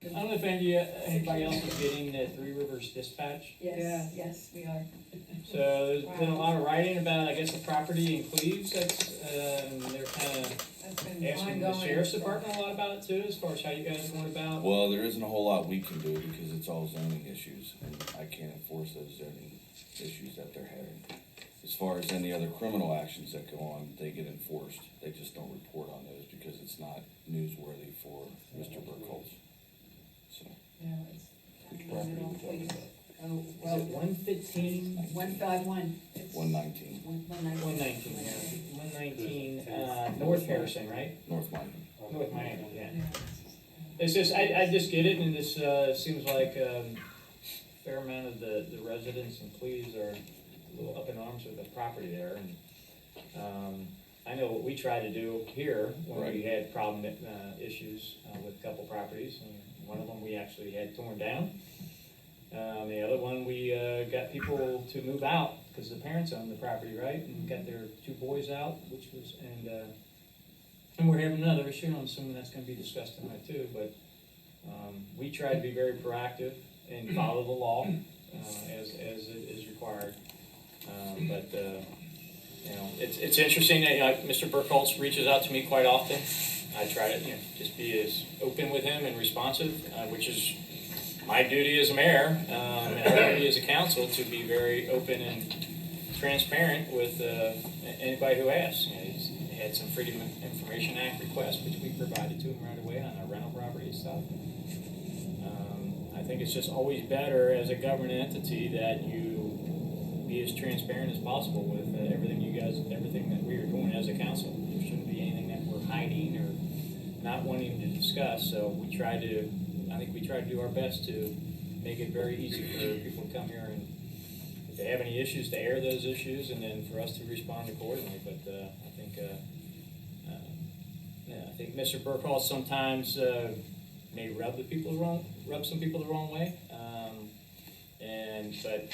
I don't know if anybody else is getting the Three Rivers Dispatch. Yes, we are. So there's been a lot of writing about, I guess, the property in Cleves that's, and they're kind of That's been asking the ongoing. sheriff's department a lot about it too, as far as how you guys are going about. Well, there isn't a whole lot we can do because it's all zoning issues, and I can't enforce those zoning issues that they're having. As far as any other criminal actions that go on, they get enforced. They just don't report on those because it's not newsworthy for Mr. Burkholz. So, Yeah, it's. which property are we talking about? Oh, Is well, it 115? 151. It's 119, 119, yeah. 119, North Harrison, right? North Miami. North Miami, yeah. Yeah. It's just, I just get it, and this, seems like, a fair amount of the residents in Cleves are a little up in arms with the property there, and, I know what we try to do here when we had problem, issues, with a couple properties, and one of them we actually had torn down. The other one, we, got people to move out, because the parents owned the property, right, and got their two boys out, which was, and we're having another issue, and I'm assuming that's gonna be discussed tonight too, but, we try to be very proactive and follow the law, as it is required. But, you know, it's interesting that, Mr. Burkholz reaches out to me quite often. I try to, just be as open with him and responsive, which is my duty as a mayor, and our duty as a council to be very open and transparent with, anybody who asks. He had some Freedom of Information Act requests, which we provided to him right away on our rental property stuff. I think it's just always better as a government entity that you be as transparent as possible with everything that we are doing as a council. There shouldn't be anything that we're hiding or not wanting to discuss, so I think we try to do our best to make it very easy for people to come here and if they have any issues, to air those issues, and then for us to respond accordingly. But I think Mr. Burkholz sometimes may rub some people the wrong way. But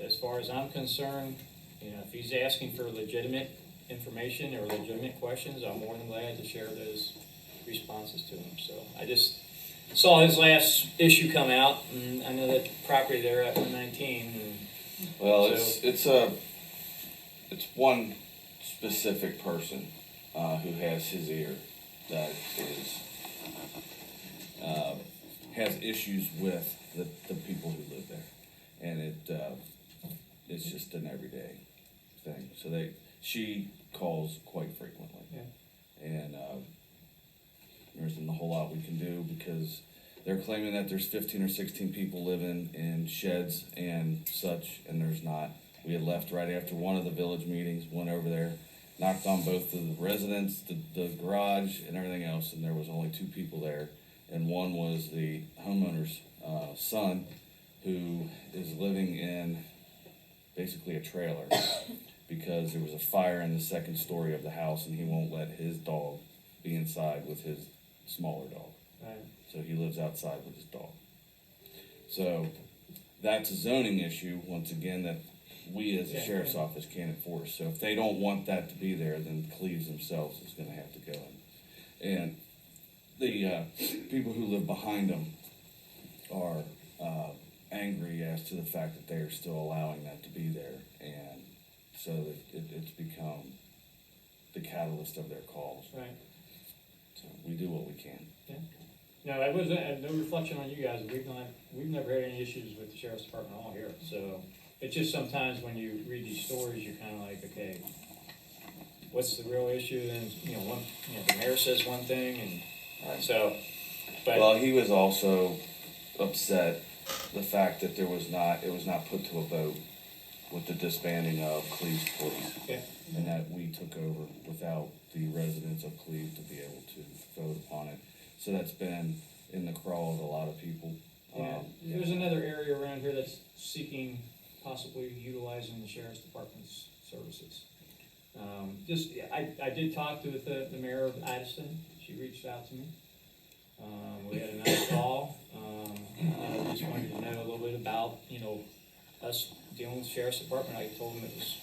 as far as I'm concerned, if he's asking for legitimate information or legitimate questions, I'm more than glad to share those responses to him. So I just saw his last issue come out, and I know that property there at 119. Well, So- it's one specific person who has his ear that is has issues with the people who live there, and it's just an everyday thing. So she calls quite frequently, and there isn't a whole lot we can do because they're claiming that there's 15 or 16 people living in sheds and such, and there's not. We had left right after one of the village meetings, went over there, knocked on both the residents, the garage, and everything else, and there was only 2 people there. And one was the homeowner's son, who is living in basically a trailer because there was a fire in the second story of the house, and he won't let his dog be inside with his smaller dog. Right. So he lives outside with his dog. So that's a zoning issue, once again, that we as a sheriff's office can't enforce. So if they don't want that to be there, then Cleves themselves is gonna have to go in. And the people who live behind them are angry as to the fact that they are still allowing that to be there. And so that it's become the catalyst of their calls. Right. So we do what we can. No, that was no reflection on you guys. We've never had any issues with the sheriff's department at all here. So it's just sometimes when you read these stories, you're kind of like, okay, what's the real issue? And the mayor says one thing, and so. But Well, he was also upset the fact that it was not put to a vote with the disbanding of Cleves Police. Yeah. And that we took over without the residents of Cleves to be able to vote upon it. So that's been in the crawl of a lot of people. There's another area around here that's seeking possibly utilizing the sheriff's department's services. I did talk to the mayor of Addison. She reached out to me. We had a nice call. I just wanted to know a little bit about, us dealing with the sheriff's department. I told him it was,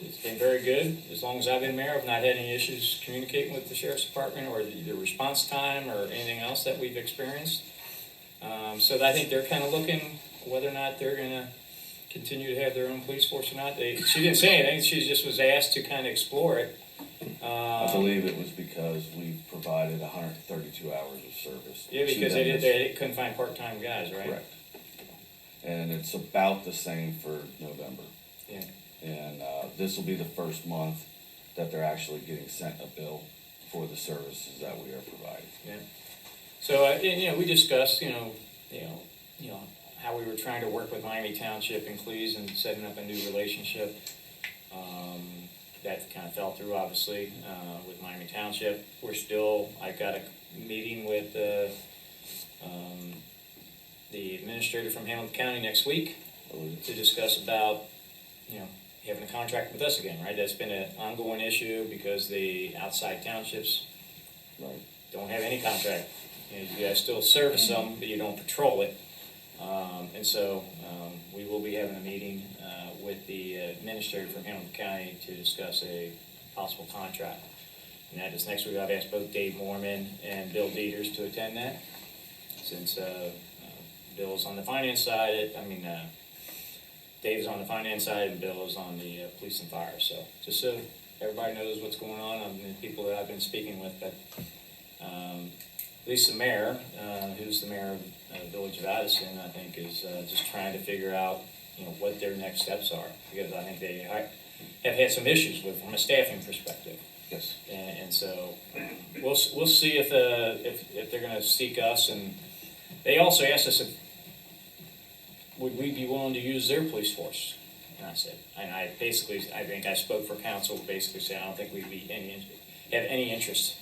it's been very good. As long as I've been mayor, I've not had any issues communicating with the sheriff's department or the response time or anything else that we've experienced. So I think they're kind of looking whether or not they're gonna continue to have their own police force or not. She didn't say anything, she just was asked to kind of explore it. I believe it was because we provided 132 hours of service. Yeah, to because them they couldn't find part-time guys, right? Correct. And it's about the same for November. Yeah. And this will be the first month that they're actually getting sent a bill for the services that we are providing. Yeah. So, we discussed, how we were trying to work with Miami Township and Cleese and setting up a new relationship. That kind of fell through, obviously, with Miami Township. I've got a meeting with the administrator from Hamilton County next week to discuss about, having a contract with us again, right? That's been an ongoing issue because the outside townships Right. don't have any contract. You guys still service them, but you don't patrol it. And so we will be having a meeting with the administrator from Hamilton County to discuss a possible contract. And that is next week. I've asked both Dave Mormon and Bill Dieters to attend that, since Bill's on the finance side. Dave's on the finance side and Bill is on the police and fire. So just so everybody knows what's going on, the people that I've been speaking with, but at least the mayor, who's the mayor of the village of Addison, I think is just trying to figure out, what their next steps are, because I think they have had some issues from a staffing perspective. Yes. And so we'll see if they're going to seek us. And they also asked us if would we be willing to use their police force. And I said, and I think I spoke for council, basically saying I don't think we'd have any interest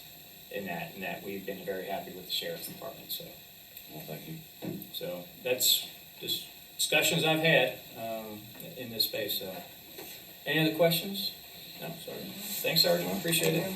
in that, and that we've been very happy with the sheriff's department. So, Well, thank you. so that's just discussions I've had in this space. So, any other questions? No, sorry. Thanks, Sergeant. Appreciate it.